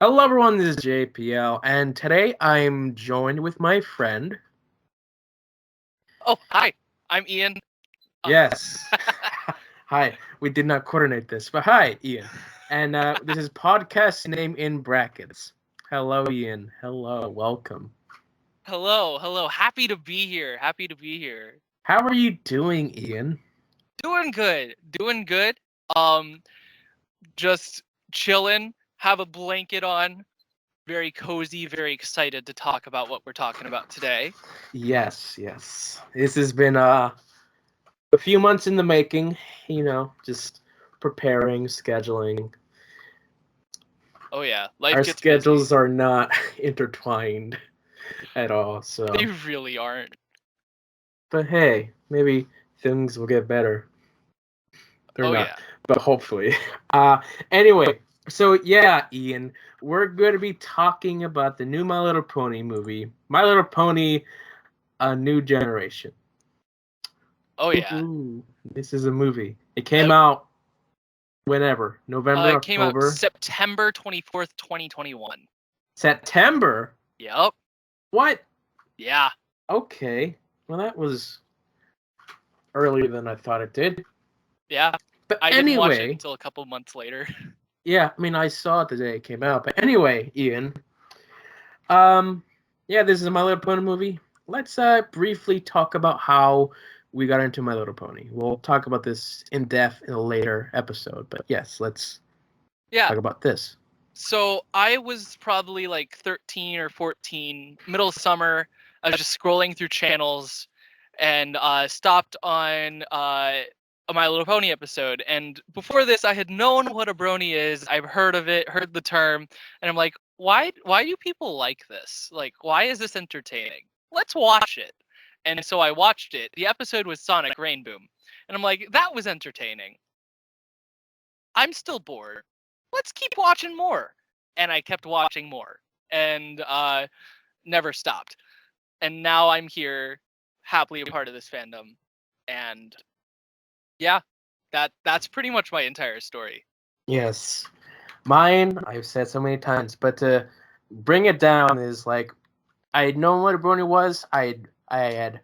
Hello everyone, this is JPL, and today I'm joined with my friend. Oh, hi. I'm Ian. Uh, Yes. Hi, we did not coordinate this, but hi, Ian. And this is podcast name in brackets. Hello, Ian. Hello, welcome. hello. Happy to be here. Happy to be here. How are you doing, Ian? Doing good. Doing good. Um, just chilling. Have a blanket on. Very cozy. Very excited to talk about what we're talking about today. Yes. This has been a few months in the making, just preparing, scheduling. Oh yeah, life Our gets busy. schedules are not intertwined at all, They so. really aren't. But hey, maybe things will get better. They're Oh not, yeah. but hopefully. Uh, anyway, so yeah, Ian, we're going to be talking about the new My Little Pony movie, My Little Pony: A New Generation. Oh yeah. Woohoo! This is a movie. It came Uh, out whenever, November, it came out October, September 24th, 2021. September. Yep. What? Yeah. Okay. Well, that was earlier than I thought it did. Yeah. But I didn't watch it anyway, until a couple months later. yeah, I mean, I saw it the day it came out. But anyway, Ian, Um, yeah, this is a My Little Pony movie. Let's briefly talk about how we got into My Little Pony. We'll talk about this in depth in a later episode, but yes, let's Yeah. talk about this. So I was probably like 13 or 14, middle of summer. I was just scrolling through channels and stopped on a My Little Pony episode. And before this, I had known what a brony is. I've heard of it, heard the term, and I'm like, why do people like this? Like, why is this entertaining? Let's watch it. And so I watched it. The episode was Sonic Rainboom, and I'm like, that was entertaining. I'm still bored. Let's keep watching more. And I kept watching more and never stopped. And now I'm here, happily a part of this fandom. And yeah, that's pretty much my entire story. Yes, mine, I've said so many times, but to bring it down is like I had known what a brony was. I had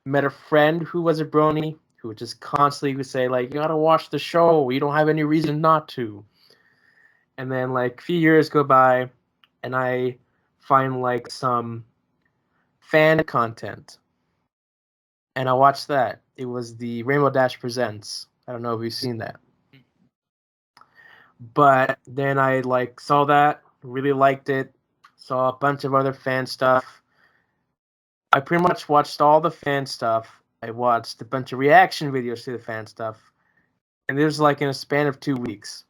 met a friend who was a brony who would just constantly would say like, "You gotta watch the show. You don't have any reason not to." And then like a few years go by, and I find like some fan content, and I watched that. It was the Rainbow Dash Presents. I don't know if you've seen that, but then I like saw that, really liked it, saw a bunch of other fan stuff. I pretty much watched all the fan stuff. I watched a bunch of reaction videos to the fan stuff, and it was like in a span of 2 weeks.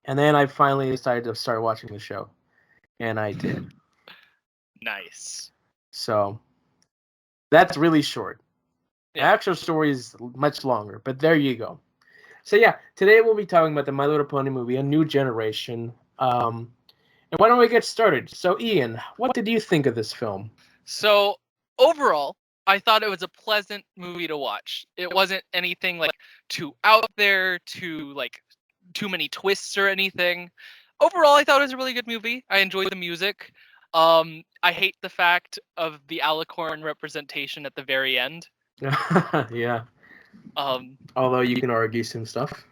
And then I finally decided to start watching the show, and I did. Nice. So that's really short. The Yeah. actual story is much longer, but there you go. So yeah, today we'll be talking about the My Little Pony movie, A New Generation. And why don't we get started? So Ian, what did you think of this film? So overall, I thought it was a pleasant movie to watch. It wasn't anything like too out there, too many twists or anything. Overall, I thought it was a really good movie. I enjoyed the music. I hate the fact of the alicorn representation at the very end. Yeah. Um, Although you can argue some stuff.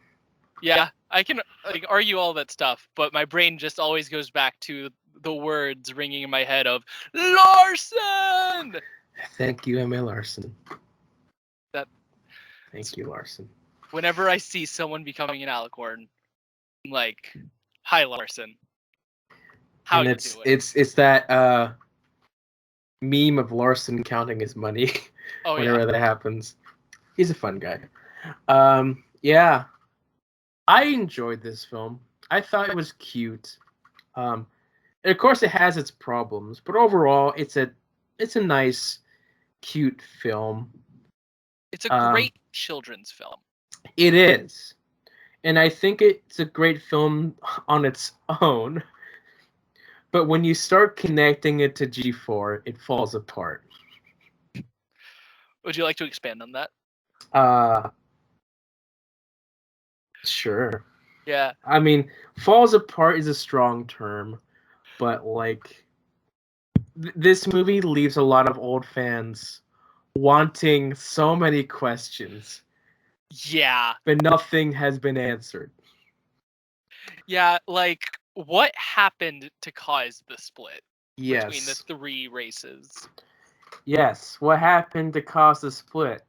yeah, I can like argue all that stuff, but my brain just always goes back to the words ringing in my head of Larson. Thank you, Emma Larson. That Thank you, Larson. whenever I see someone becoming an alicorn, I'm like, hi Larson, how And you it's doing? it's it's that meme of Larson counting his money Oh yeah. whenever that happens. He's a fun guy. Yeah, I enjoyed this film. I thought it was cute. Um, and of course, it has its problems, but overall, it's a nice, cute film. It's a Um, great children's film. it is, and I think it's a great film on its own. But when you start connecting it to G4, it falls apart. Would you like to expand on that? Uh, sure. Yeah. I mean, falls apart is a strong term. But like, this movie leaves a lot of old fans wanting so many questions, Yeah. but nothing has been answered. Yeah, like what happened to cause the split between the Yes. three races? Yes. What happened to cause the split?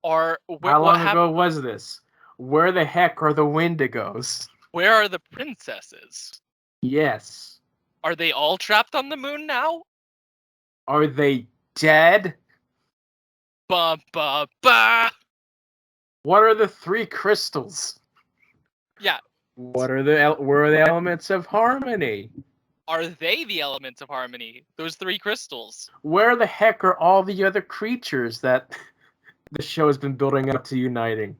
Or How what long happened? ago was this? Where the heck are the Wendigos? Where are the princesses? Yes. Are they all trapped on the moon now? Are they dead? Ba ba ba. What are the three crystals? Yeah, Where are the elements of harmony? are they the elements of harmony? Those three crystals. Where the heck are all the other creatures that the show has been building up to uniting?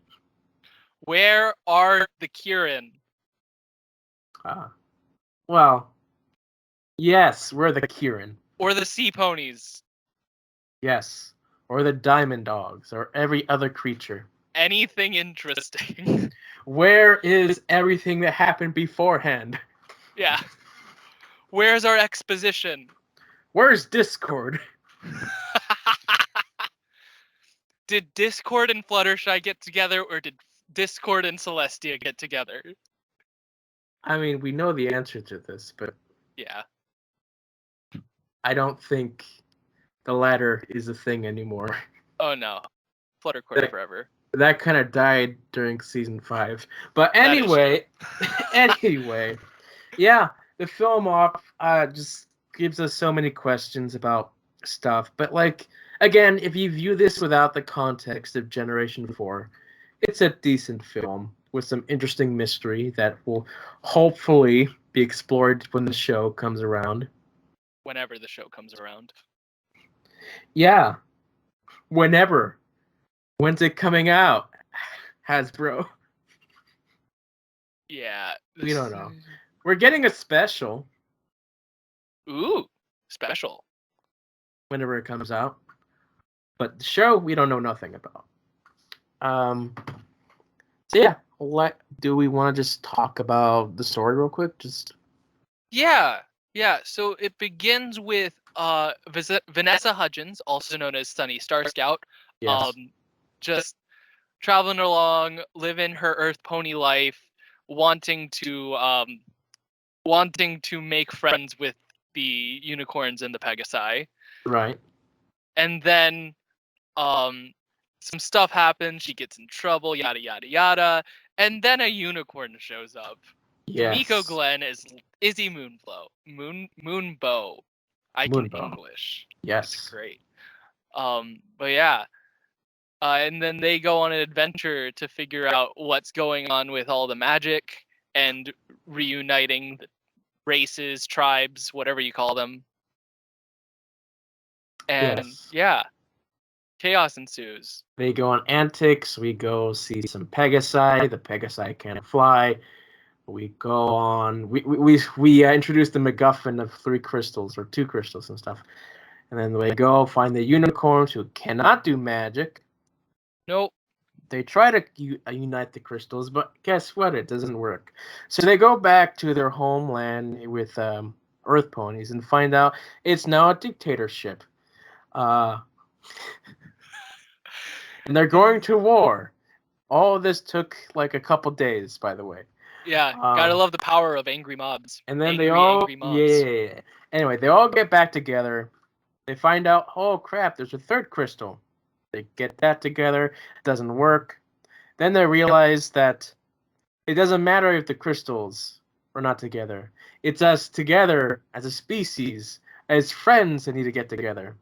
Where are the Kirin? Well, yes, we're the Kirin. Or the sea ponies? Yes. Or the diamond dogs, or every other creature. Anything interesting? Where is everything that happened beforehand? Yeah. Where's our exposition? Where's Discord? Did Discord and Fluttershy get together, or did Discord and Celestia get together? I mean, we know the answer to this, but Yeah. I don't think the latter is a thing anymore. Oh no. Fluttercore forever. That kind of died during season 5. But That is anyway, anyway, yeah, the film off just gives us so many questions about stuff. But like, again, if you view this without the context of Generation 4, it's a decent film with some interesting mystery that will hopefully be explored when the show comes around. Whenever the show comes around. Yeah, whenever. When's it coming out? Hasbro. Yeah. We don't know. We're getting a special Ooh, special. whenever it comes out. But the show, we don't know nothing about. So yeah, do we want to just talk about the story real quick? Yeah. So it begins with Vanessa Hudgens, also known as Sunny Star Scout, Yes. just traveling along, living her Earth pony life, wanting to make friends with the unicorns and the Pegasi. Right. And then some stuff happens, she gets in trouble, yada yada yada, and then a unicorn shows up. Yes. Miko Glenn is Izzy Moonbow. I can Moonbow. English. Yes. It's great. But yeah. And then they go on an adventure to figure out what's going on with all the magic and reuniting the races, tribes, whatever you call them. And Yes. yeah, chaos ensues. They go on antics. We go see some Pegasi. The Pegasi can't fly. We go on. We introduce the MacGuffin of 3 crystals or 2 crystals and stuff. And then they go find the unicorns who cannot do magic. Nope. They try to unite the crystals, but guess what? It doesn't work. So they go back to their homeland with Earth ponies and find out it's now a dictatorship. And they're going to war. All of this took like a couple days, by the way. Yeah, gotta love the power of angry mobs. And then angry mobs. Yeah. Anyway, they all get back together. They find out, oh crap, there's a 3rd crystal. They get that together. It doesn't work. Then they realize that it doesn't matter if the crystals are not together. It's us together as a species, as friends that need to get together.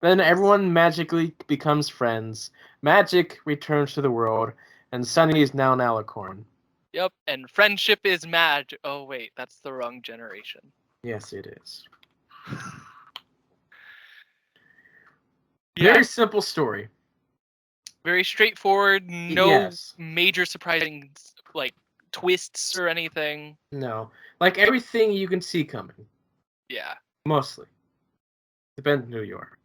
Then everyone magically becomes friends. Magic returns to the world, and Sunny is now an alicorn. Yep, and friendship is mad. Oh wait, that's the wrong generation. Yes, it is. Yeah. Very simple story. Very straightforward. No major surprising like twists or anything. No, like everything you can see coming. Yeah. Mostly. Depends on who you are.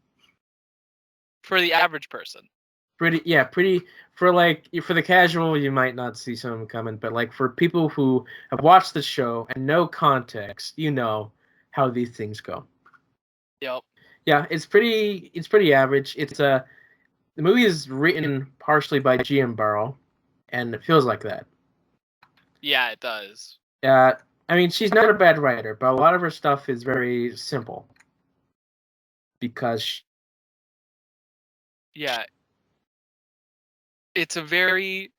For the average person. pretty for the casual, you might not see some coming, but like for people who have watched the show and no context, you know how these things go. Yep. Yeah, it's pretty average. The movie is written partially by G.M. Barrow, and it feels like that. Yeah, it does. I mean, she's not a bad writer, but a lot of her stuff is very simple. Because Yeah. It's a very,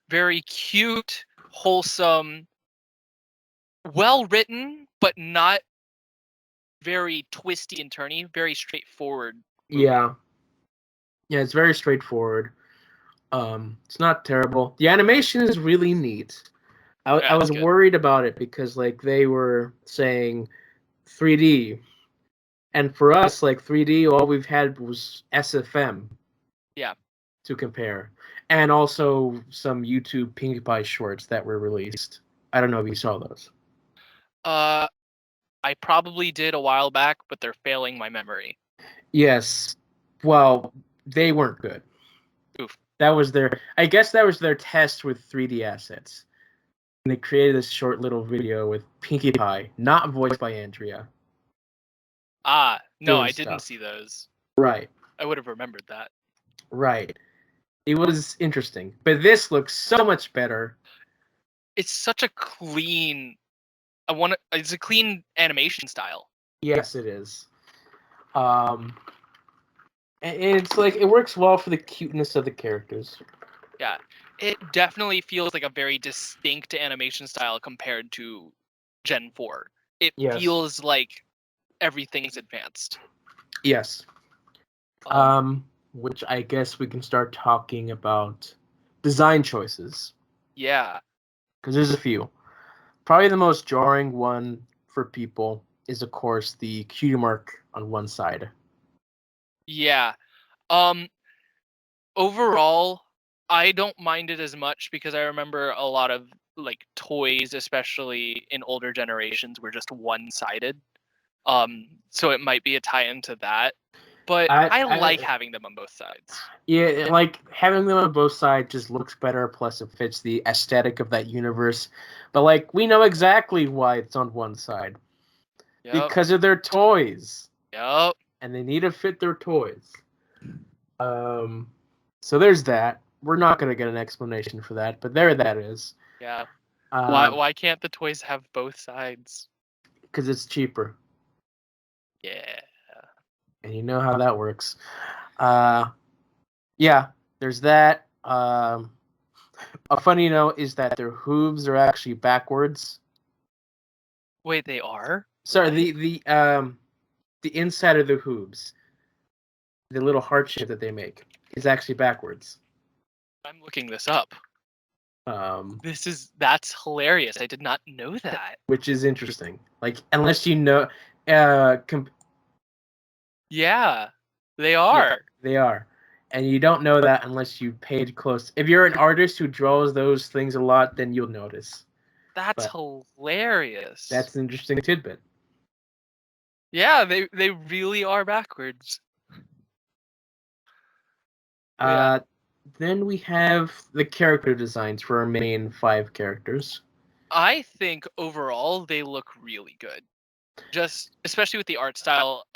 very cute, wholesome, well written, but not very twisty and turny, very straightforward movie. Yeah, it's very straightforward. It's not terrible. The animation is really neat. I was worried about it because like they were saying 3D, and for us like 3D, all we've had was SFM. Yeah. To compare, and also some YouTube Pinkie Pie shorts that were released. I don't know if you saw those. I probably did a while back, but they're failing my memory. Yes. Well, they weren't good. Oof. I guess that was their test with 3D assets. And they created this short little video with Pinkie Pie, not voiced by Andrea. No, I didn't see those. Right. I would have remembered that. Right. It was interesting. But this looks so much better. It's such a clean it's a clean animation style. Yes, it is. And it's like it works well for the cuteness of the characters. Yeah. It definitely feels like a very distinct animation style compared to Gen 4. It feels like everything's advanced. Yes. Which I guess we can start talking about design choices. Yeah. Because there's a few. Probably the most jarring one for people is, of course, the cutie mark on one side. Yeah. Overall, I don't mind it as much because I remember a lot of like toys, especially in older generations, were just one-sided. So it might be a tie-in to that. But I like having them on both sides. Yeah, like having them on both sides just looks better, plus it fits the aesthetic of that universe. But like we know exactly why it's on one side. Yep. Because of their toys. Yep. And they need to fit their toys. So there's that. We're not gonna get an explanation for that, but there that is. Yeah. Why can't the toys have both sides? Because it's cheaper. Yeah. And you know how that works. Yeah, there's that. A funny note is that their hooves are actually backwards. Wait, they are? Sorry, the inside of the hooves, the little heart shape that they make, is actually backwards. I'm looking this up. That's hilarious. I did not know that. Which is interesting. Like, unless you know, yeah, they are. Yeah, they are. And you don't know that unless you paid close. If you're an artist who draws those things a lot, then you'll notice. That's hilarious. That's an interesting tidbit. Yeah, they really are backwards. Then we have the character designs for our main 5 characters. I think overall they look really good. Just especially with the art style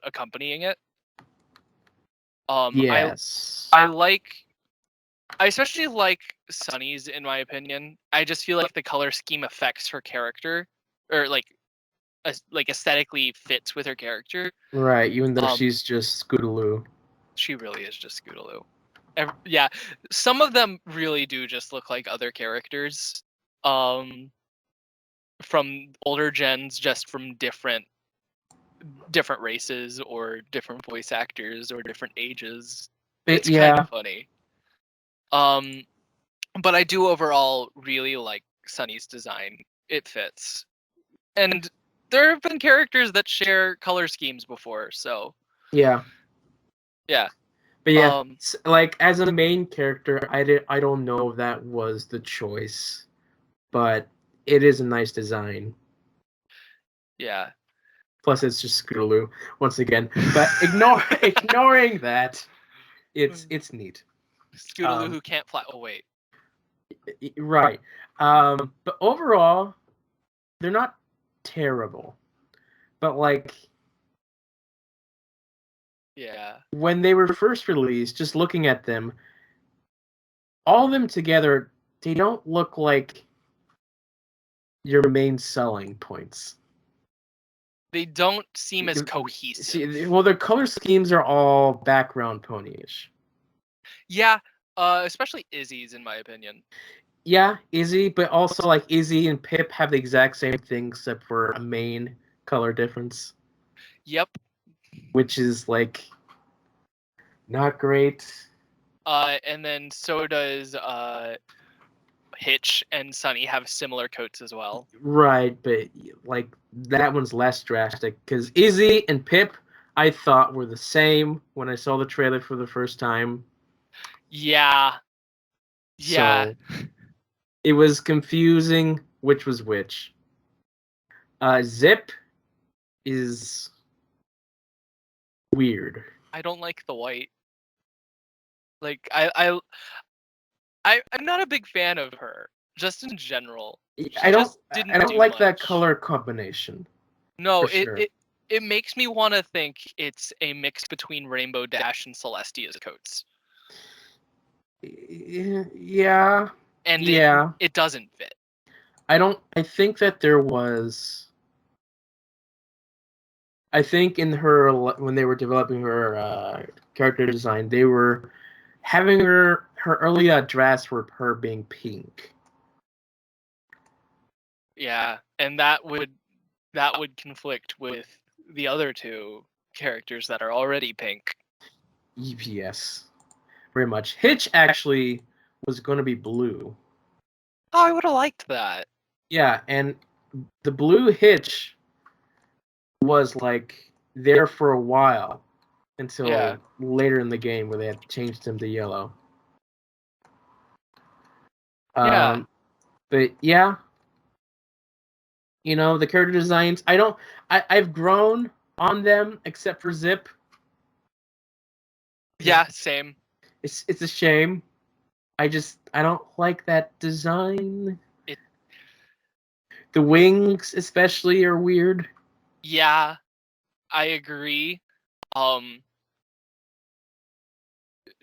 accompanying it. Yes. I especially like Sunny's in my opinion. I just feel like the color scheme affects her character or like aesthetically fits with her character. Right, even though she's just Scootaloo. She really is just Scootaloo. Yeah, some of them really do just look like other characters from older gens, just from different races or different voice actors or different ages. It's kind of funny. But I do overall really like Sunny's design. It fits. And there have been characters that share color schemes before, so yeah. But yeah, like as a main character, I don't know if that was the choice, but it is a nice design. Yeah. Plus, it's just Scootaloo once again. But ignoring that, It's neat. Scootaloo who can't fly. Oh wait. Right. But overall, they're not terrible. But like Yeah. when they were first released, just looking at them, all of them together, they don't look like your main selling points. They don't seem as cohesive. Well, their color schemes are all background ponyish. Yeah, especially Izzy's, in my opinion. Yeah, Izzy, but also like Izzy and Pip have the exact same thing except for a main color difference. Yep. Which is like not great. And then so does Hitch and Sunny have similar coats as well. Right, but like that one's less drastic because Izzy and Pip I thought were the same when I saw the trailer for the first time. Yeah. Yeah. So it was confusing which was which. Zip is weird. I don't like the white. Like I'm not a big fan of her, just in general. I don't Didn't I don't do like much. that color combination. No, sure. it makes me want to think it's a mix between Rainbow Dash and Celestia's coats. Yeah. And yeah. it doesn't fit. I think that there was. I think in her when they were developing her character design, they were having her early drafts were her being pink. Yeah, and that would conflict with the other two characters that are already pink. Yes, very much. Hitch actually was going to be blue. Oh, I would have liked that. Yeah, and the blue Hitch was like there for a while until later in the game where they had changed him to yellow. Yeah. But yeah, you know, the character designs, I've grown on them except for Zip. Yeah, same. It's a shame. I don't like that design. The wings especially are weird. Yeah, I agree.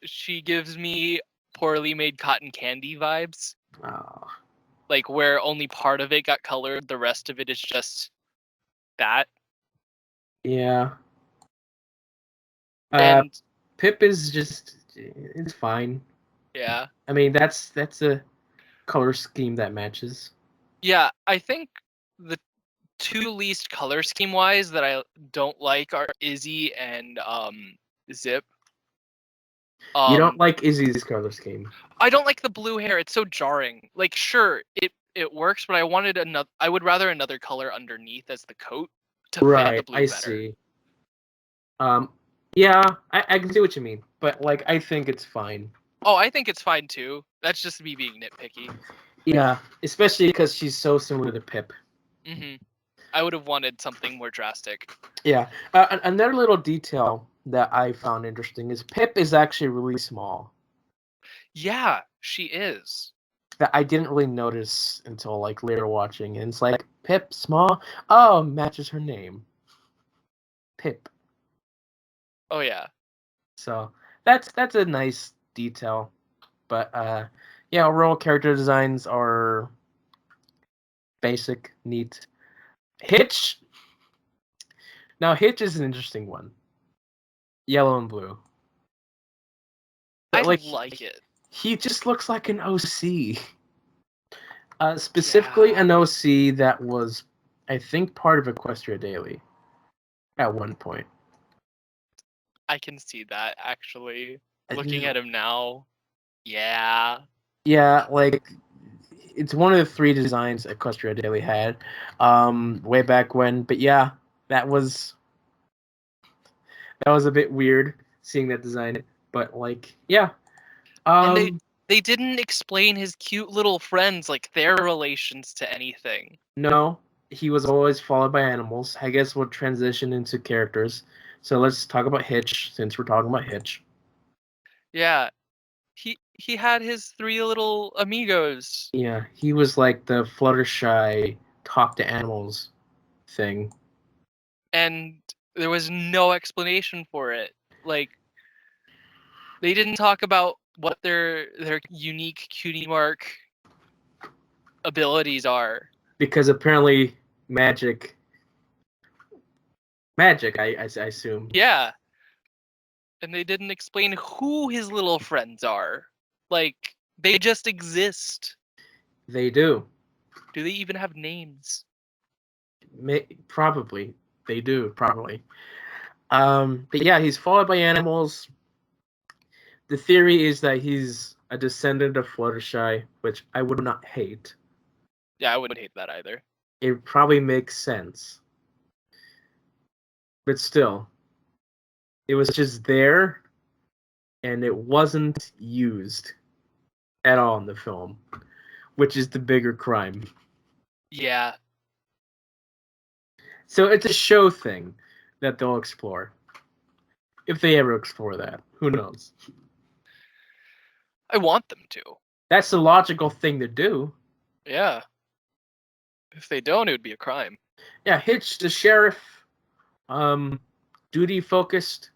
She gives me poorly made cotton candy vibes. Oh. Like where only part of it got colored, the rest of it is just that. Yeah. And Pip is just it's fine. yeah. I mean that's a color scheme that matches. Yeah, I think the two least color scheme wise that I don't like are Izzy and Zip. You don't like Izzy's color scheme. I don't like the blue hair. It's so jarring. Like sure, it works, but I would rather another color underneath as the coat to fit the blue I better. see. Yeah, I can see what you mean, but like I think it's fine. Oh, I think it's fine too. That's just me being nitpicky. Yeah, especially because she's so similar to Pip. I would have wanted something more drastic. Yeah. Another little detail that I found interesting is Pip is actually really small. Yeah, she is. That I didn't really notice until like later watching, and it's like Pip small. Oh, matches her name. Pip. Oh yeah. So that's a nice detail, but yeah, overall character designs are basic, neat. Hitch. Now Hitch is an interesting one. Yellow and blue. But, I like it. He just looks like an OC. Specifically an OC that was, I think, part of Equestria Daily at one point. I can see that, actually. Looking at him now, yeah. Yeah, like, it's one of the 3 designs Equestria Daily had way back when. But yeah, that was a bit weird seeing that design. But, like, yeah. And they didn't explain his cute little friends, like, their relations to anything. No, he was always followed by animals. I guess we'll transition into characters. So let's talk about Hitch, since we're talking about Hitch. Yeah. He had his 3 little amigos. Yeah, he was like the Fluttershy talk to animals thing. And there was no explanation for it. Like, they didn't talk about what their unique cutie mark abilities are. Because apparently magic, I assume. Yeah. And they didn't explain who his little friends are. Like, they just exist. They do. Do they even have names? Probably. They do, probably. But yeah, he's followed by animals. The theory is that he's a descendant of Fluttershy, which I would not hate. Yeah, I wouldn't hate that either. It probably makes sense. But still, it was just there, and it wasn't used at all in the film, which is the bigger crime. Yeah. So it's a show thing that they'll explore. If they ever explore that, who knows? I want them to. That's the logical thing to do. Yeah. If they don't, it would be a crime. Yeah, Hitch, the sheriff, duty focused.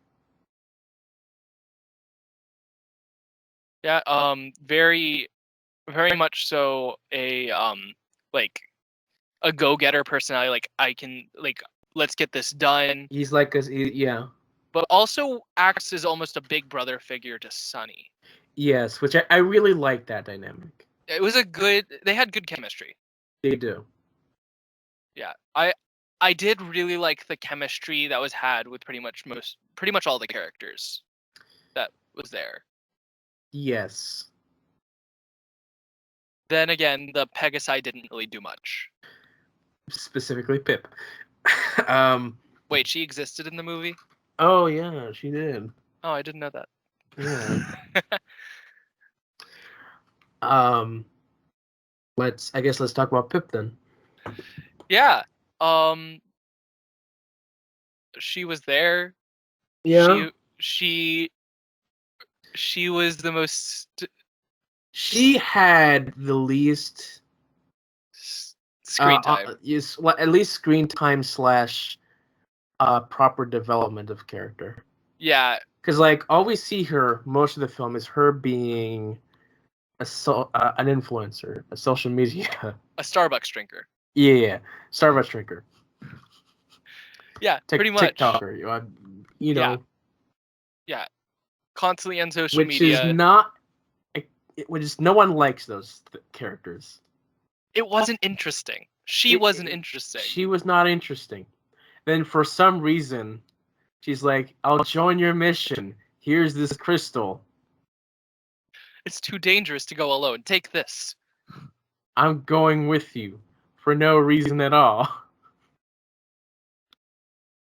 Yeah, very very much so like a go-getter personality, like I can like let's get this done. He's like yeah. But also acts as almost a big brother figure to Sunny. Yes, which I really like that dynamic. It was they had good chemistry. They do. Yeah. I did really like the chemistry that was had with pretty much all the characters that was there. Yes. Then again, the Pegasi didn't really do much. Specifically Pip. Wait, she existed in the movie? Oh yeah, she did. Oh, I didn't know that. Yeah. let's talk about Pip then. Yeah. Um she was there. Yeah. She was the most She had the least screen time. at least screen time slash proper development of character. Yeah. Because like all we see her most of the film is her being an influencer, a social media. A Starbucks drinker. Yeah, Starbucks drinker. Yeah, pretty much. TikToker, you know. Yeah. Constantly on social which media. Is not, which is no one likes those characters. It wasn't interesting. She wasn't interesting. She was not interesting. Then for some reason, she's like, "I'll join your mission. Here's this crystal. It's too dangerous to go alone. Take this. I'm going with you for no reason at all."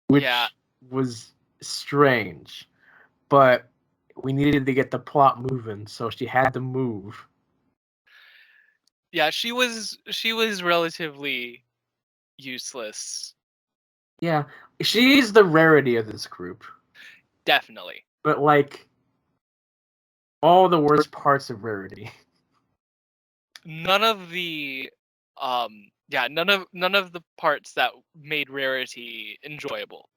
Which was strange. But we needed to get the plot moving, so she had to move. Yeah, she was relatively useless. Yeah, she's the rarity of this group. Definitely. But like all the worst parts of rarity. None of the none of the parts that made rarity enjoyable.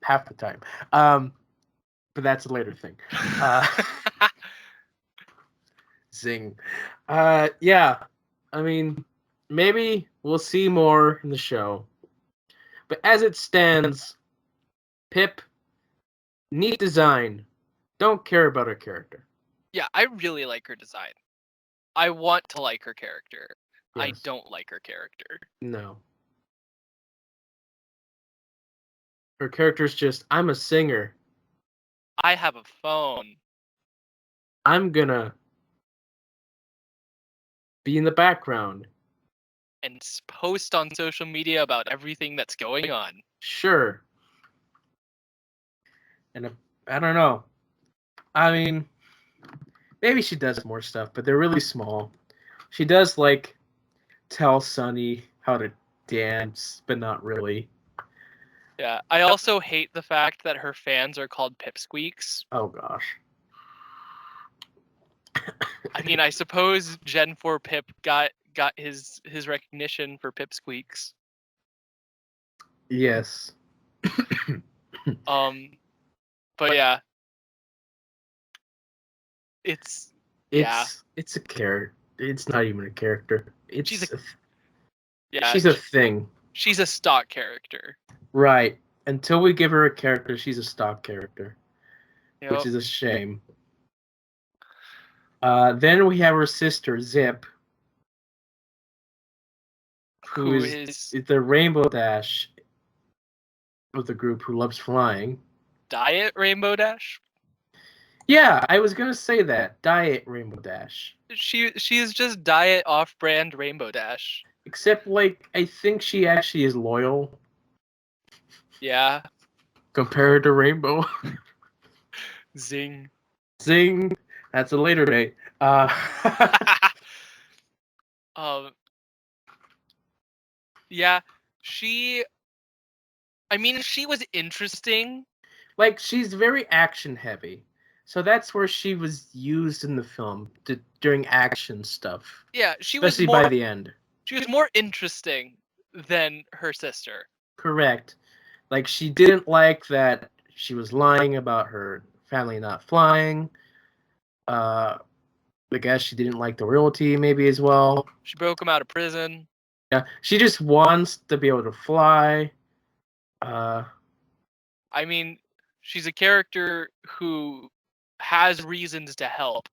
Half the time. But that's a later thing. Zing. Yeah. I mean, maybe we'll see more in the show. But as it stands, Pip, neat design. Don't care about her character. Yeah, I really like her design. I want to like her character. Yes. I don't like her character. No. Her character's just, I'm a singer. I have a phone. I'm gonna be in the background. And post on social media about everything that's going on. Sure. And I don't know. I mean, maybe she does more stuff, but they're really small. She does, tell Sunny how to dance, but not really. Yeah. I also hate the fact that her fans are called pipsqueaks. Oh gosh. I mean, I suppose Gen 4 Pip got his recognition for pipsqueaks. Yes. But yeah. It's It's a character. It's not even a character. she's a yeah, She's a thing. she's a stock character. Right. Until we give her a character, she's a stock character, You which know, is a shame. Then we have her sister, Zip, who who is is the Rainbow Dash of the group, who loves flying. Diet Rainbow Dash. Yeah, I was gonna say that. Diet Rainbow Dash. She is just diet off-brand Rainbow Dash. Except, like, I think she actually is loyal Yeah. compared to Rainbow. Zing. Zing. That's a later date. um. Yeah. I mean, she was interesting. Like, she's very action heavy. So that's where she was used in the film during action stuff. Yeah, Especially by the end. She was more interesting than her sister. Correct. Like, she didn't like that she was lying about her family not flying. I guess she didn't like the royalty maybe as well. She broke him out of prison. Yeah, she just wants to be able to fly. I mean, she's a character who has reasons to help.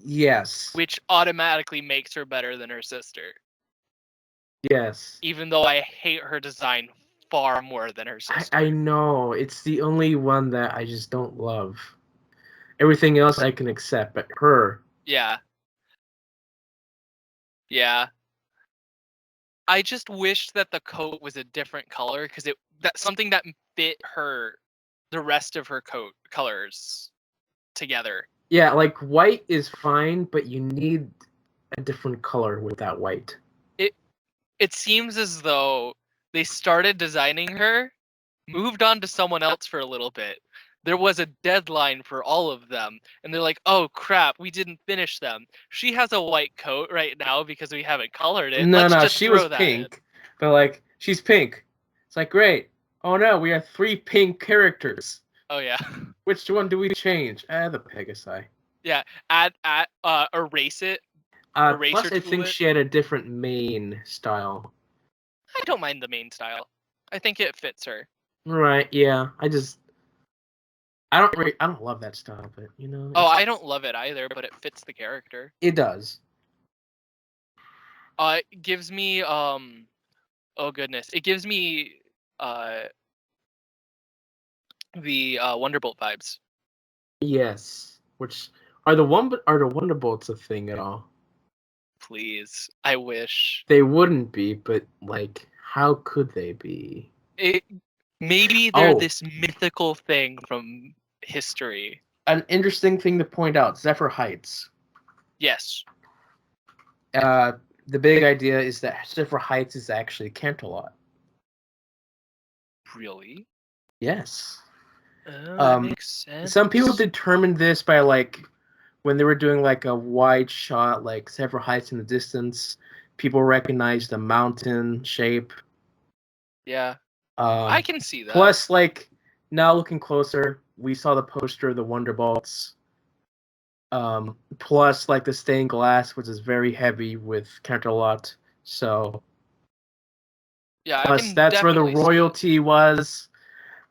Yes. Which automatically makes her better than her sister. Yes. Even though I hate her design far more than her sister. I know. It's the only one that I just don't love. Everything else I can accept, but her. Yeah. Yeah. I just wish that the coat was a different color because that's something that fit the rest of her coat colors together. Yeah, like white is fine, but you need a different color with that white. It seems as though they started designing her, moved on to someone else for a little bit. There was a deadline for all of them, and they're like, "Oh crap, we didn't finish them." She has a white coat right now because we haven't colored it. No, Let's no, just she throw was that pink, in. but like she's pink. It's like great. Oh no, we have 3 pink characters. Oh yeah. Which one do we change? The Pegasi. Yeah. Erase it. Plus, I think she had a different mane style. I don't mind the main style. I think it fits her. Right? Yeah. I don't love that style, but you know. Oh, I don't love it either, but it fits the character. It does. It gives me oh goodness, it gives me the Wonderbolt vibes. Yes. Which are the Wonderbolts a thing at all? Please, I wish They wouldn't be, but like, how could they be? Maybe they're this mythical thing from history. An interesting thing to point out: Zephyr Heights. Yes. The big idea is that Zephyr Heights is actually Canterlot. Really? Yes. That makes sense. Some people determined this by like when they were doing like a wide shot, like Zephyr Heights in the distance. People recognized the mountain shape. Yeah. I can see that. Plus, like now looking closer, we saw the poster of the Wonderbolts. Plus, like the stained glass, which is very heavy with Canterlot. So, yeah, plus that's where the royalty was.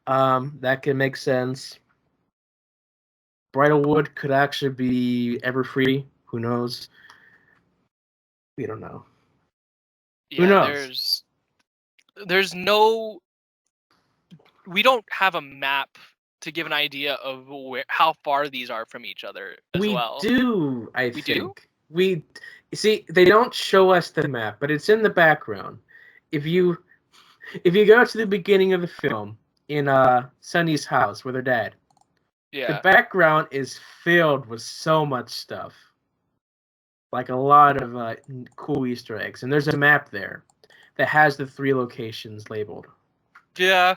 That can make sense. Bridalwood could actually be Everfree. Who knows? We don't know. Yeah, Who knows? There's no. We don't have a map to give an idea of how far these are from each other as well. We do, I think. Do? We see they don't show us the map, but it's in the background. If you go to the beginning of the film in Sunny's house with her dad, the background is filled with so much stuff. Like a lot of cool Easter eggs. And there's a map there that has the 3 locations labeled. Yeah.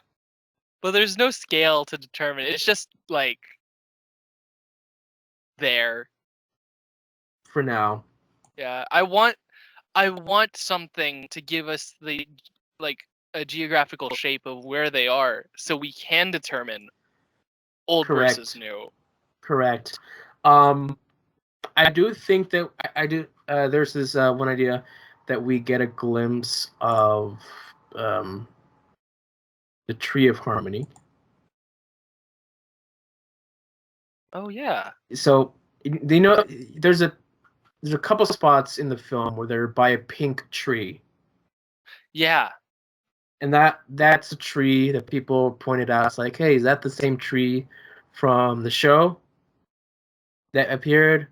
but there's no scale to determine. It's just like there. For now. Yeah, I want something to give us the like a geographical shape of where they are, so we can determine old versus Correct. new. Correct. I do think that I do. There's this one idea that we get a glimpse of the Tree of Harmony. Oh yeah, So there's a couple spots in the film where they're by a pink tree, yeah, and that's a tree that people pointed out. It's like, hey, is that the same tree from the show that appeared?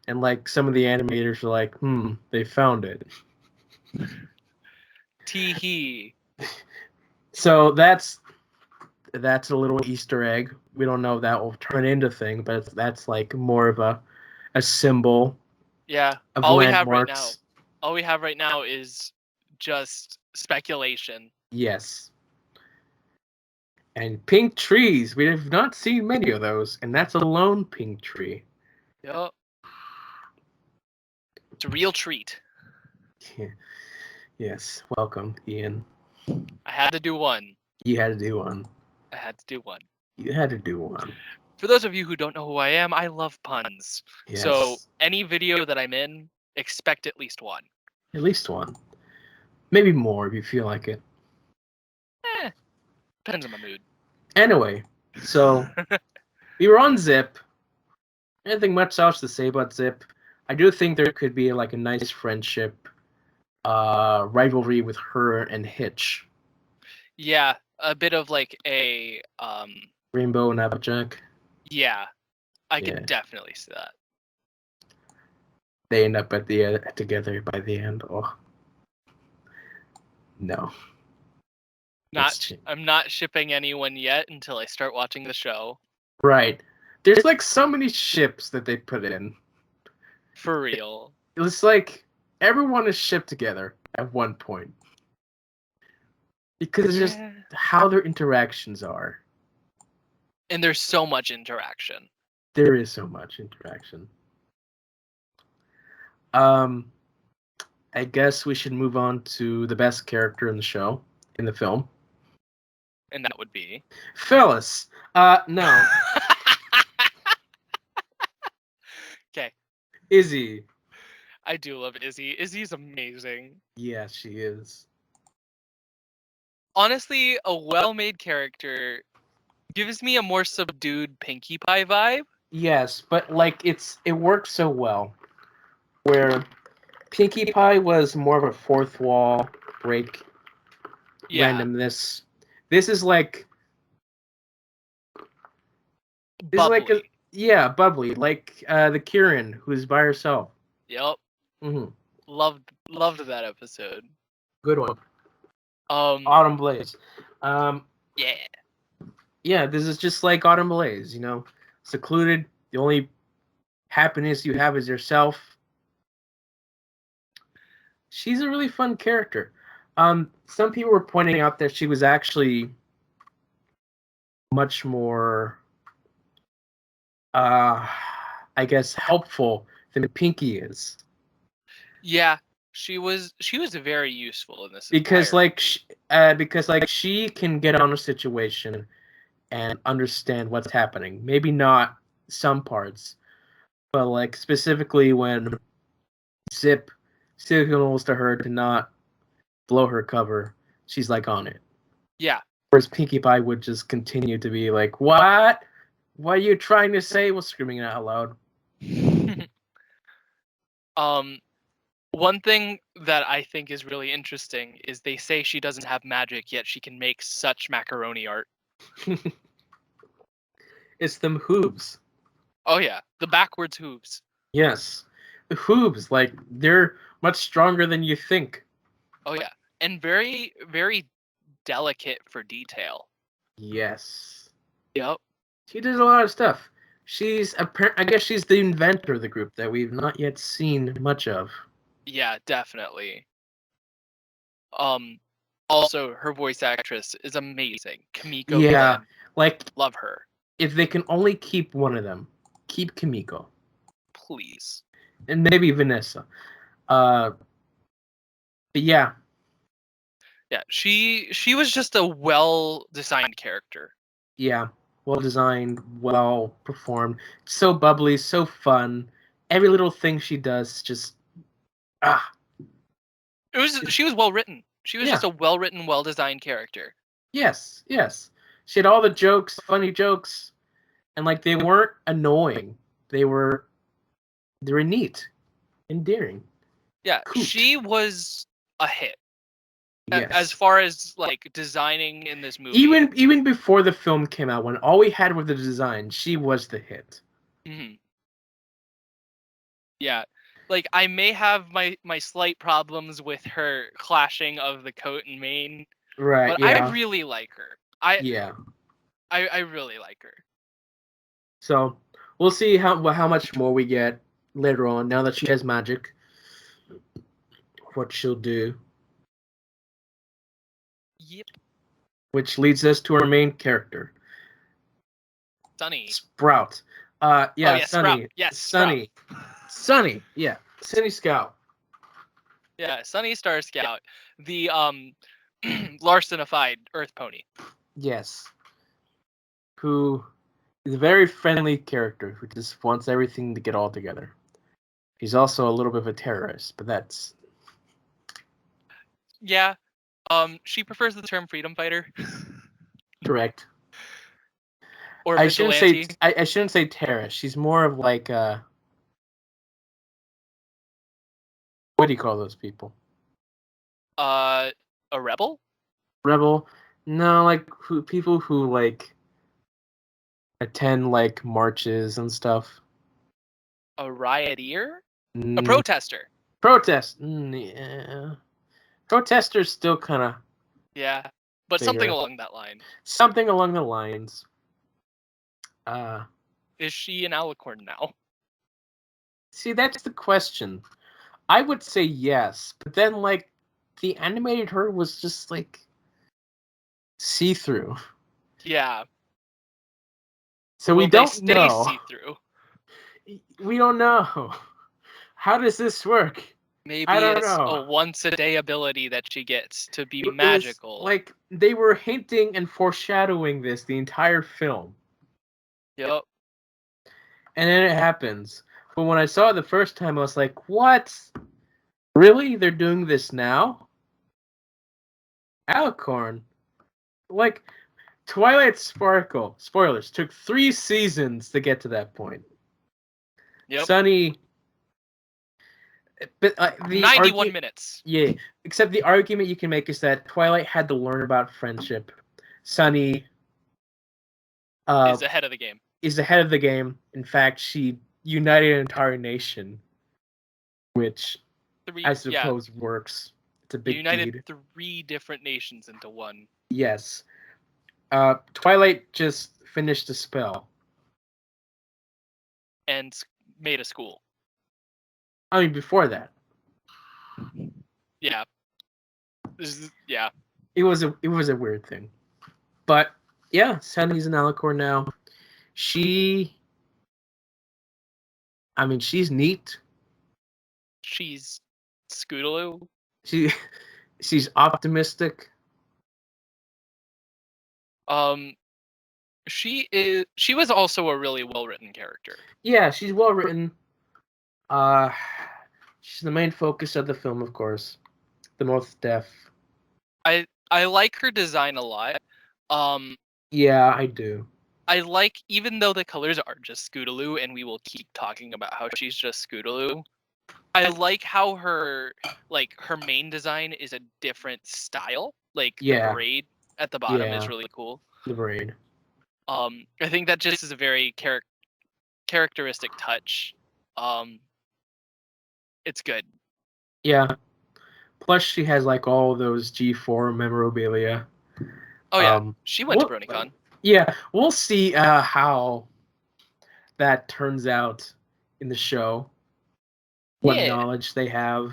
And like some of the animators were like, they found it. tee hee. So that's a little Easter egg. We don't know if that will turn into thing, but that's like more of a symbol Yeah, of all we have landmarks. right now is just speculation. Yes. And pink trees. We have not seen many of those, and that's a lone pink tree. Yep, it's a real treat. Yes. Welcome, Ian. I had to do one. You had to do one. I had to do one. You had to do one. For those of you who don't know who I am, I love puns. Yes. So any video that I'm in, expect at least one. At least one. Maybe more if you feel like it. Depends on my mood. Anyway, so we were on Zip. Anything much else to say about Zip? I do think there could be like a nice friendship, rivalry with her and Hitch. Yeah, a bit of like a Rainbow and Applejack. yeah, I Yeah. could definitely see that. They end up at the together by the end. Oh no. I'm not shipping anyone yet until I start watching the show. Right. There's like so many ships that they put in. For real. It's like everyone is shipped together at one point. Because it's just how their interactions are. And there's so much interaction. There is so much interaction. I guess we should move on to the best character in the show, in the film. And that would be Phyllis. No. Okay. Izzy. I do love Izzy. Izzy's amazing. Yeah, she is. Honestly, a well-made character gives me a more subdued Pinkie Pie vibe. Yes, but like it works so well. Where Pinkie Pie was more of a fourth wall break randomness. This is like bubbly. Bubbly, like the Kieran who's by herself. Yep. Mm-hmm. Loved that episode. Good one. Autumn Blaze. Yeah. Yeah, this is just like Autumn Blaze, you know, secluded. The only happiness you have is yourself. She's a really fun character. Some people were pointing out that she was actually much more, I guess, helpful than Pinkie is. Yeah, she was very useful in this because she can get on a situation and understand what's happening. Maybe not some parts, but like specifically when Zip signals to her to not blow her cover, she's like on it. Yeah. Whereas Pinkie Pie would just continue to be like, "What? What are you trying to say?" Was screaming out loud. One thing that I think is really interesting is they say she doesn't have magic, yet she can make such macaroni art. It's them hooves. Oh yeah, the backwards hooves. Yes, the hooves, like they're much stronger than you think. Oh yeah, and very, very delicate for detail. Yes. Yep. She does a lot of stuff. I guess she's the inventor of the group that we've not yet seen much of. Yeah, definitely. Also, her voice actress is amazing. Kimiko Yeah, Glenn. like Love her. if they can only keep one of them, keep Kimiko Please. and maybe Vanessa. But yeah, Yeah, she was just a well-designed character. yeah, well designed, well performed, so bubbly, so fun. Every little thing she does, just ah, She was well written. She was yeah, just a well-written, well-designed character. yes, yes. She had all the jokes, funny jokes, and like they weren't annoying. They were neat, endearing. Yeah, Coot. she was a hit. As Yes. far as like designing in this movie. Even before the film came out, when all we had were the design, she was the hit. Mm-hmm. Yeah. Like I may have my slight problems with her clashing of the coat and mane, Right, but I yeah. really like her. I Yeah. I really like her. So we'll see how much more we get later on. Now that she has magic, what she'll do, Yep. which leads us to our main character, Sunny. Sprout. Oh Yeah, yeah, Sprout. Sunny, Yes, Sprout. Sunny. Yeah, Sunny Scout. Yeah, Sunny Star Scout. The Larsonified Earth Pony. Yes, who is a very friendly character who just wants everything to get all together. He's also a little bit of a terrorist, but that's Yeah. She prefers the term freedom fighter correct. or I shouldn't say vigilante. I shouldn't say terrorist. She's more of like what do you call those people? A rebel? Rebel? No, like people who like attend like marches and stuff. A rioteer? A Mm, protester. protest. Yeah. Protesters still kind of Yeah. But something bigger. along that line. Something along the lines. Uh, Is she an alicorn now? See, that's the question. I would say yes, but then like the animated her was just like see through. Yeah. So Will we they don't stay know. see-through? We don't know. How does this work? I Maybe don't it's know. a once-a-day ability that she gets to be It was magical. like they were hinting and foreshadowing this the entire film. Yep. And then it happens. But when I saw it the first time, I was like, what? Really? They're doing this now? Alicorn? Like, Twilight Sparkle, spoilers, took 3 seasons to get to that point. Yep. Sunny, but 91 minutes. Yeah, except the argument you can make is that Twilight had to learn about friendship. Sunny Is ahead of the game. is ahead of the game. In fact, she united an entire nation, which I suppose works. It's a big united deed. 3 different nations into one. Yes. Twilight just finished a spell. And made a school. I mean, before that. Yeah. Yeah. It was a weird thing. But yeah, Sunny's an Alicorn now. She's neat. She's Scootaloo. She's optimistic. She was also a really well-written character. Yeah, she's well written. She's the main focus of the film, of course. The most deaf. I like her design a lot. Yeah, I do. I like, even though the colors are just Scootaloo, and we will keep talking about how she's just Scootaloo, I like how her main design is a different style. Like the braid at the bottom is really cool. The braid. I think that just is a very characteristic touch. It's good. Yeah. Plus, she has like all those G4 memorabilia. Oh yeah, she went to BronyCon. Yeah, we'll see how that turns out in the show. What knowledge they have.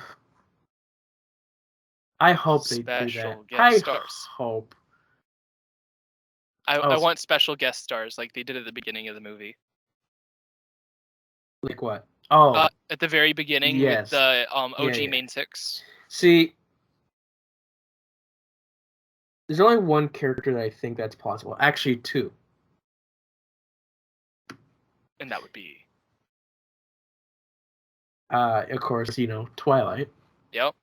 I hope they do that. Special guest I stars. hope. I want special guest stars like they did at the beginning of the movie. Like what? Oh, at the very beginning yes. with the OG Yeah. main six. See, there's only one character that I think that's possible. Actually, two. And that would be. Of course, Twilight. Yep.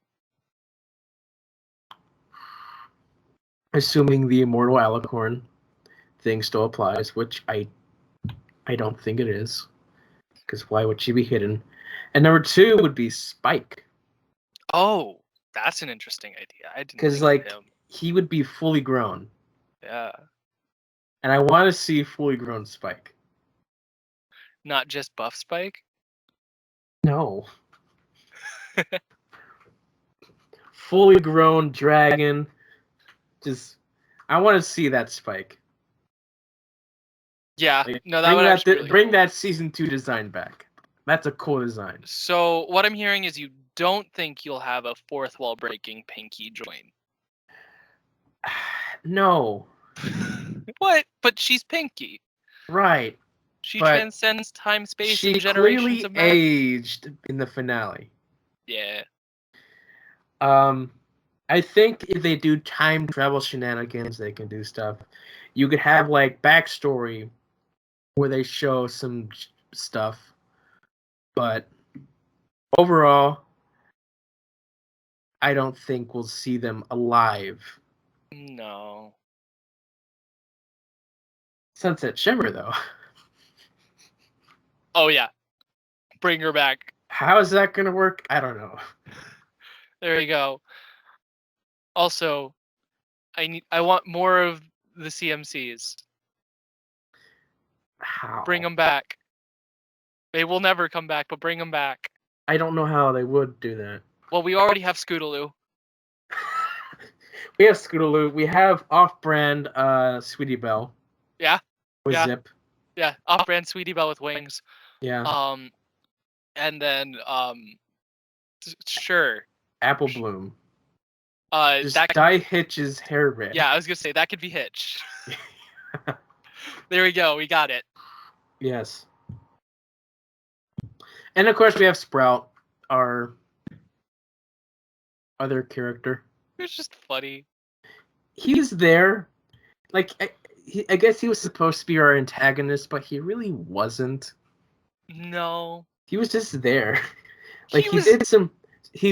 Assuming the immortal alicorn thing still applies, which I don't think it is. Because why would she be hidden? And number two would be Spike. Oh, that's an interesting idea. I didn't think Because, of him. he would be fully grown. Yeah. And I want to see fully grown Spike. Not just buff Spike? No. Fully grown dragon. I want to see that Spike. Yeah. No, that would actually be really bring cool. that season 2 design back. That's a cool design. So what I'm hearing is you don't think you'll have a fourth wall breaking Pinky join. No. What? But she's Pinky. Right. She transcends time, space, and generations of She clearly aged in the finale. Yeah. I think if they do time travel shenanigans, they can do stuff. You could have backstory where they show some stuff, but overall, I don't think we'll see them alive. No. Sunset Shimmer, though. Oh yeah, bring her back. How is that gonna work? I don't know. There you go. Also, I want more of the CMCs. How? Bring them back. They will never come back, but bring them back. I don't know how they would do that. Well, we already have Scootaloo. We have Scootaloo. We have off-brand Sweetie Belle. Yeah. With Zip. Yeah, off-brand Sweetie Belle with wings. Yeah. And then sure. Apple Bloom. Just dye Hitch's hair red. Yeah, I was gonna say that could be Hitch. There we go. We got it. Yes. And of course we have Sprout, our other character. It's just funny. He was there. I guess he was supposed to be our antagonist, but he really wasn't. No. He was just there. He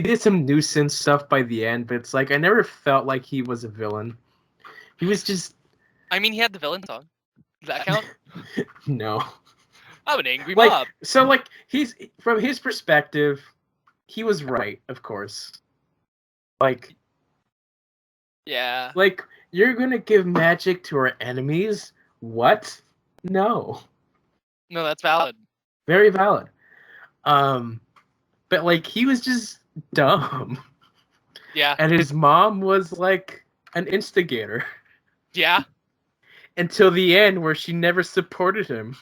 did some nuisance stuff by the end, but it's I never felt like he was a villain. He was just. I mean, he had the villain song. Does that count? No. I'm an angry mob. So he's from his perspective, he was right, of course. Yeah. You're gonna give magic to our enemies? What? No. No, that's valid. Very valid. But he was just dumb. Yeah. And his mom was an instigator. Yeah. Until the end, where she never supported him,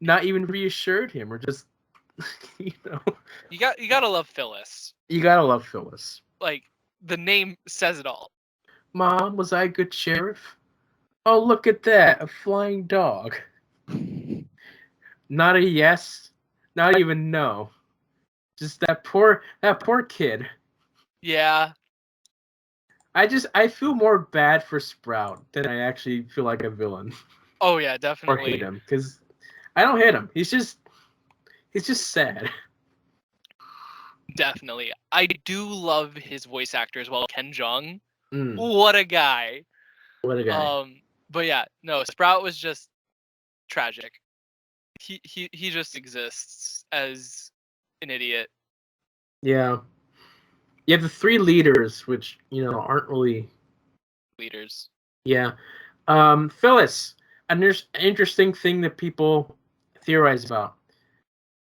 not even reassured him, or just, You gotta love Phyllis. You gotta love Phyllis. The name says it all. Mom, was I a good sheriff? Oh, look at that, a flying dog. Not a yes, not even no. Just that poor kid. Yeah. I feel more bad for Sprout than I actually feel like a villain. Oh yeah, definitely. Or hate him, because I don't hate him. He's just sad. Definitely. I do love his voice actor as well, Ken Jeong. Mm. What a guy. What a guy. But yeah, no, Sprout was just tragic. He just exists as an idiot. Yeah. You have the three leaders, which, aren't really leaders. Yeah. Phyllis, an interesting thing that people theorize about.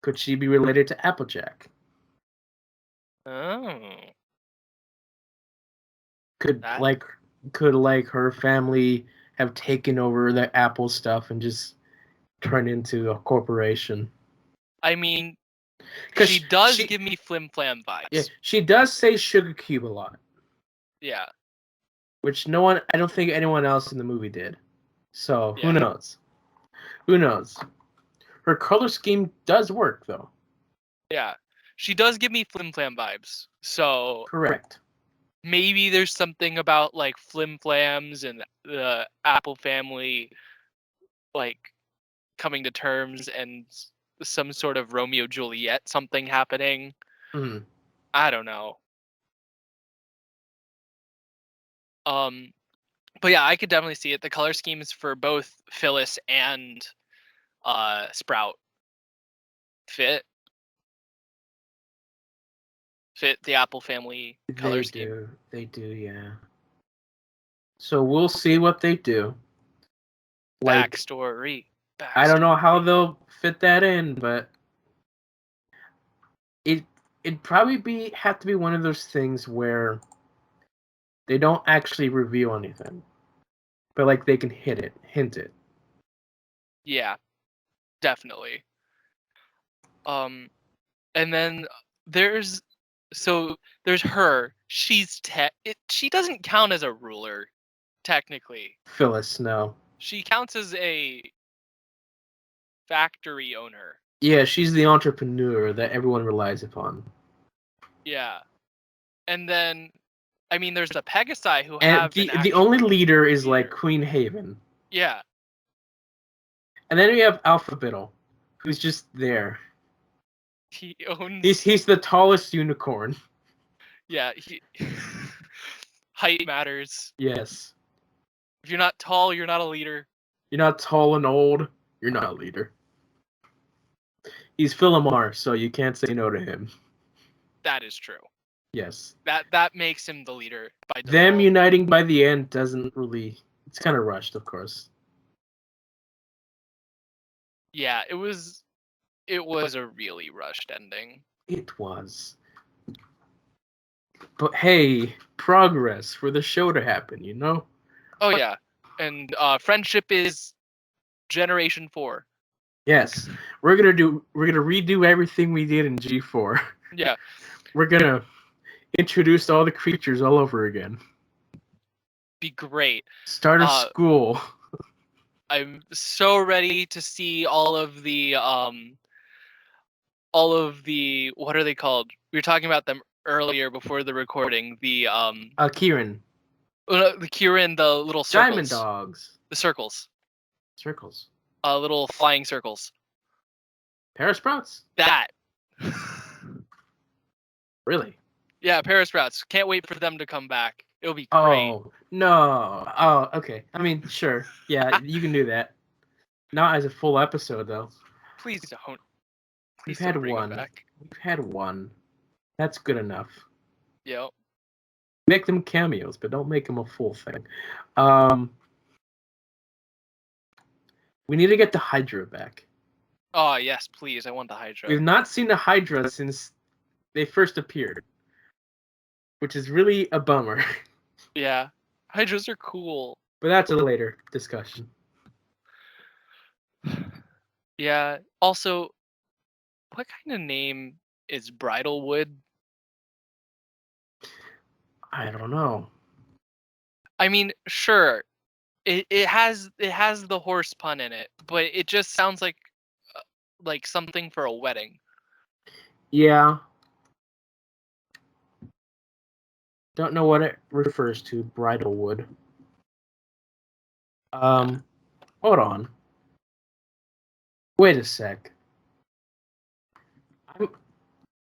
Could she be related to Applejack? Oh. Could her family have taken over the Apple stuff and just turn into a corporation? I mean, She does give me Flim Flam vibes. Yeah, she does say Sugar Cube a lot. Yeah. Which I don't think anyone else in the movie did. So, who knows? Who knows? Her color scheme does work, though. Yeah. She does give me Flim Flam vibes. So... Correct. Maybe there's something about, like, Flim Flams and the Apple family, like, coming to terms and some sort of Romeo Juliet something happening. Mm-hmm. I don't know. But yeah, I could definitely see it. The color schemes for both Phyllis and Sprout fit the Apple family color scheme. They do, yeah. So we'll see what they do. Like, Backstory. I don't know how they'll fit that in, but it'd probably have to be one of those things where they don't actually reveal anything, but like they can hint it. Yeah, definitely. And then there's her. She doesn't count as a ruler, technically. Phyllis, no. She counts as a factory owner. Yeah, she's the entrepreneur that everyone relies upon. Yeah. And then, I mean, there's the Pegasi who And have the only leader is like Queen Haven. Yeah. And then we have Alphabettle, who's just there. He owns. He's the tallest unicorn. Yeah. Height matters. Yes. If you're not tall, you're not a leader. You're not tall and old, you're not a leader. He's Philomar, so you can't say no to him. That is true. Yes. That makes him the leader by default. Them uniting by the end doesn't really... It's kind of rushed, of course. Yeah, it was a really rushed ending. It was. But hey, progress for the show to happen, you know? Oh yeah. And friendship is Generation 4. Yes. We're gonna redo everything we did in G4. Yeah. We're gonna introduce all the creatures all over again. Be great. Start a school. I'm so ready to see all of the what are they called? We were talking about them earlier before the recording. The Kieran. The Kieran, the little circles. Diamond dogs. The circles. Circles. Little flying circles. Parasprouts? That. Really? Yeah, Parasprouts. Can't wait for them to come back. It'll be great. Oh, no. Oh, okay. I mean, sure. Yeah, you can do that. Not as a full episode, though. Please don't. We've had one. We've had one. That's good enough. Yep. Make them cameos, but don't make them a full thing. We need to get the Hydra back. Oh, yes, please. I want the Hydra. We've not seen the Hydra since they first appeared, which is really a bummer. Yeah. Hydras are cool. But that's a later discussion. Yeah. Also, what kind of name is Bridalwood? I don't know. I mean, sure. It has the horse pun in it, but it just sounds like something for a wedding. Yeah. Don't know what it refers to. Bridalwood. Hold on. Wait a sec.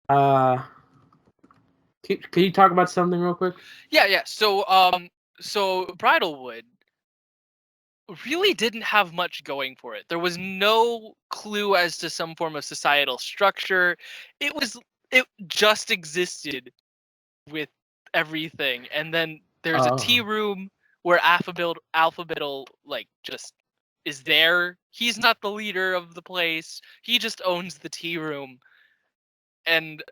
Can you talk about something real quick? Yeah. So Bridalwood really didn't have much going for it. There was no clue as to some form of societal structure. It just existed with everything, and then there's a tea room where Alphabettle just is there. He's not the leader of the place. He just owns the tea room, and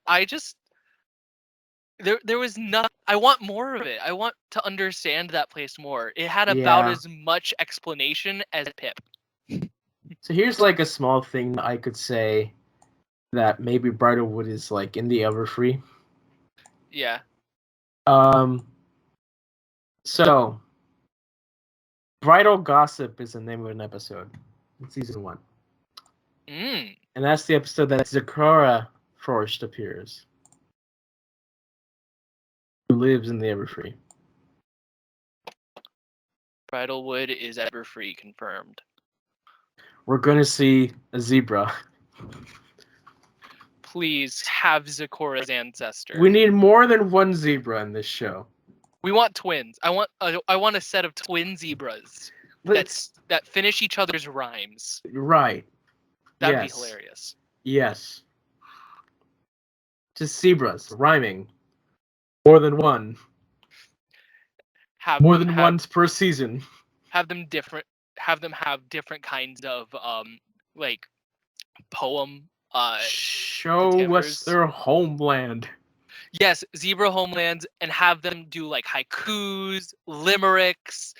there was nothing. I want more of it. I want to understand that place more. It had about as much explanation as Pip. So here's like a small thing that I could say. that maybe Bridalwood is like in the Everfree. Yeah. So Bridal Gossip is the name of an episode in season 1. Mm. And that's the episode that Zakara first appears. Who lives in the Everfree. Bridalwood is Everfree confirmed. We're gonna see a zebra. Please have Zakora's ancestor. We need more than one zebra in this show. We want twins. I want a set of twin zebras that finish each other's rhymes. Right. That'd Yes. be hilarious. Yes. Just zebras rhyming. More than one. More than once per season. Have them have different kinds of like poem show contenders. us their homeland. Yes, zebra homelands, and have them do like haikus, limericks,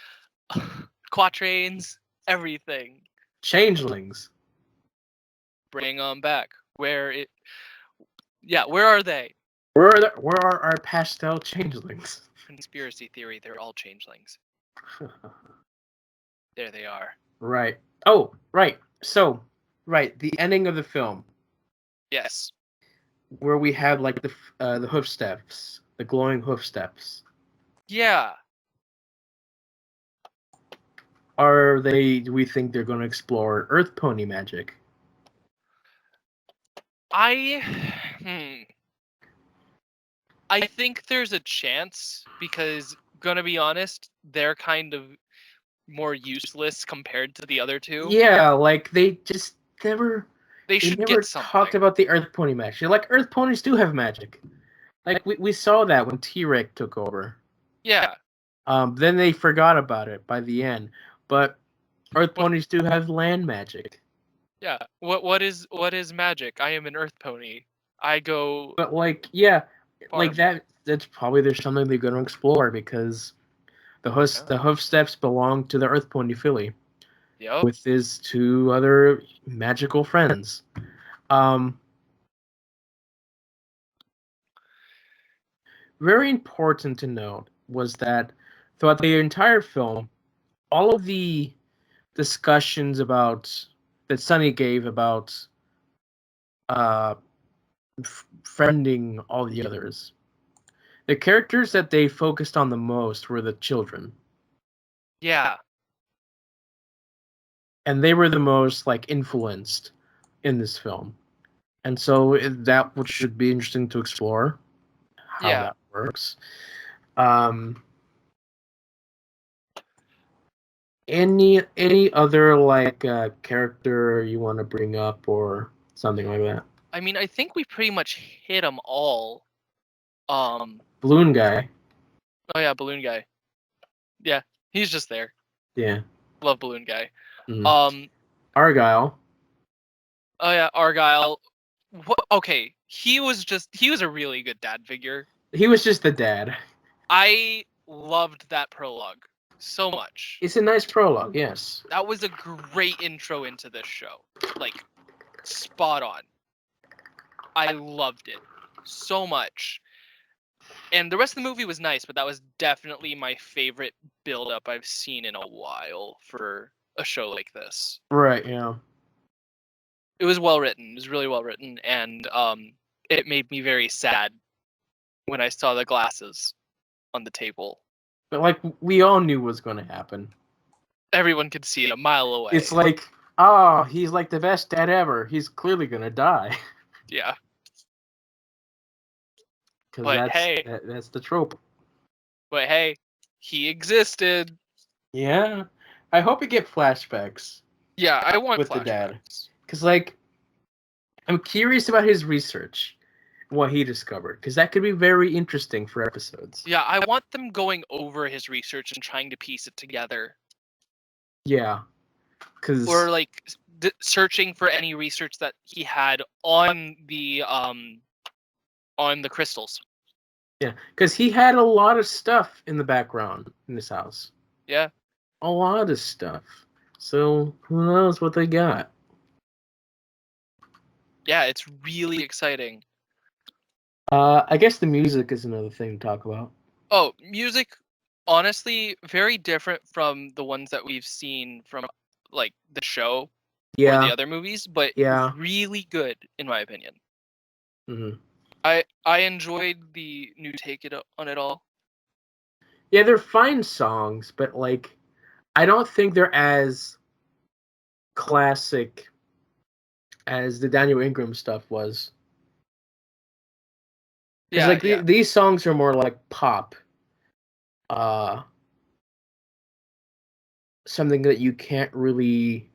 quatrains, everything. Changelings. Bring them back. Where are they? Where are our pastel changelings? Conspiracy theory, they're all changelings. There they are. Right. Oh, right. So, right, the ending of the film. Yes. Where we have like the hoof steps, the glowing hoof steps. Yeah. Do we think they're going to explore Earth Pony magic? I think there's a chance because, gonna be honest, they're kind of more useless compared to the other two. Yeah, like they just never. They should never get something. talked about the Earth Pony magic. Like Earth Ponies do have magic. Like we saw that when T-Rex took over. Yeah. Then they forgot about it by the end. But Earth Ponies do have land magic. Yeah. What is magic? I am an Earth Pony. I go. But like, yeah, farm. like that's probably there's something they're going to explore because the hoof steps belong to the Earth Pony filly. Yep. With his 2 other magical friends. Very important to note was that throughout the entire film, all of the discussions that Sunny gave about friending all the others, the characters that they focused on the most were the children. Yeah. And they were the most like influenced in this film. And so that should be interesting to explore how that works. Any other like character you want to bring up or something like that? I mean, I think we pretty much hit them all. Balloon guy. Oh yeah, balloon guy. Yeah, he's just there. Yeah. Love balloon guy. Mm-hmm. Argyle. Oh yeah, Argyle. Okay, he was a really good dad figure. He was just the dad. I loved that prologue so much. It's a nice prologue, yes. That was a great intro into this show. Like, spot on. I loved it so much. And the rest of the movie was nice, but that was definitely my favorite build-up I've seen in a while for a show like this. Right, yeah. It was well written. It was really well written, and it made me very sad when I saw the glasses on the table. But like we all knew was going to happen. Everyone could see it a mile away. It's like, he's like the best dad ever. He's clearly going to die. Yeah. Because that's the trope. But hey, he existed. Yeah. I hope we get flashbacks. Yeah, I want with flashbacks. The dad. Because, like, I'm curious about his research, what he discovered, because that could be very interesting for episodes. Yeah, I want them going over his research and trying to piece it together. Yeah. Or, like, searching for any research that he had on the crystals. Yeah, because he had a lot of stuff in the background in his house. Yeah. A lot of stuff. So, who knows what they got? yeah, it's really exciting. I guess the music is another thing to talk about. Oh, music, honestly, very different from the ones that we've seen from like the show or the Yeah, other movies, but yeah. really good in my opinion. Hmm. I enjoyed the new take it on it all. Yeah, they're fine songs, but like, I don't think they're as classic as the Daniel Ingram stuff was. Because Yeah, like yeah. these songs are more like pop, uh, something that you can't really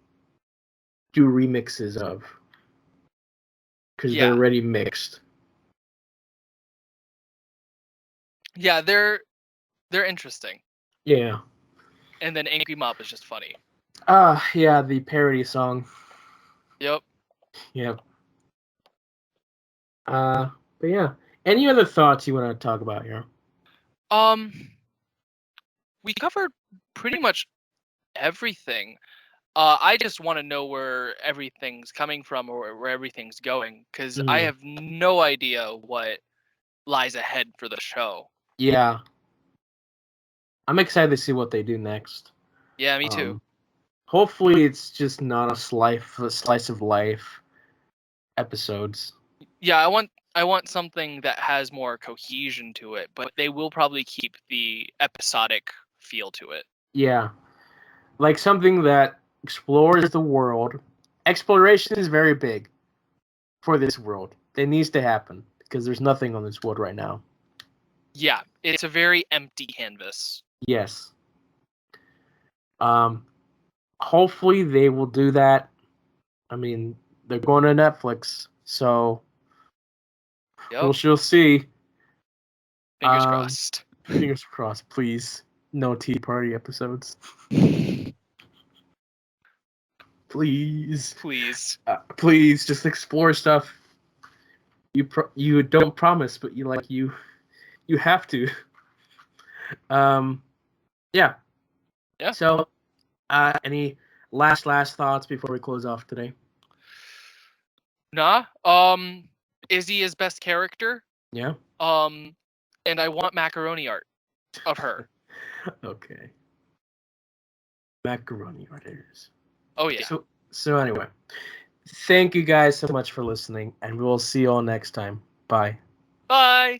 do remixes of because they're Yeah. already mixed. Yeah, they're interesting. Yeah. And then Angry Mob is just funny. Yeah, the parody song. Yep. Yep. But yeah. Any other thoughts you want to talk about here? Um we covered pretty much everything. I just want to know where everything's coming from or where everything's going because I Mhm. have no idea what lies ahead for the show. Yeah. I'm excited to see what they do next. Yeah, me too. Um, hopefully it's just not a slice of life episodes. Yeah, I want something that has more cohesion to it, but they will probably keep the episodic feel to it. Yeah. Like something that explores the world. Exploration is very big for this world. It needs to happen because there's nothing on this world right now. Yeah, it's a very empty canvas. Yes. Um, hopefully they will do that. I mean, they're going to Netflix, so Yep, she'll see. fingers crossed. Fingers crossed, please. No Tea Party episodes. Please. Please. Please just explore stuff. You don't promise, but you have to. Um, yeah. Yeah. So, any last thoughts before we close off today? Nah. Izzy is best character. Yeah. Um, and I want macaroni art of her. Okay. Macaroni art it is. Oh yeah. So anyway, thank you guys so much for listening, and we'll see you all next time. Bye. Bye.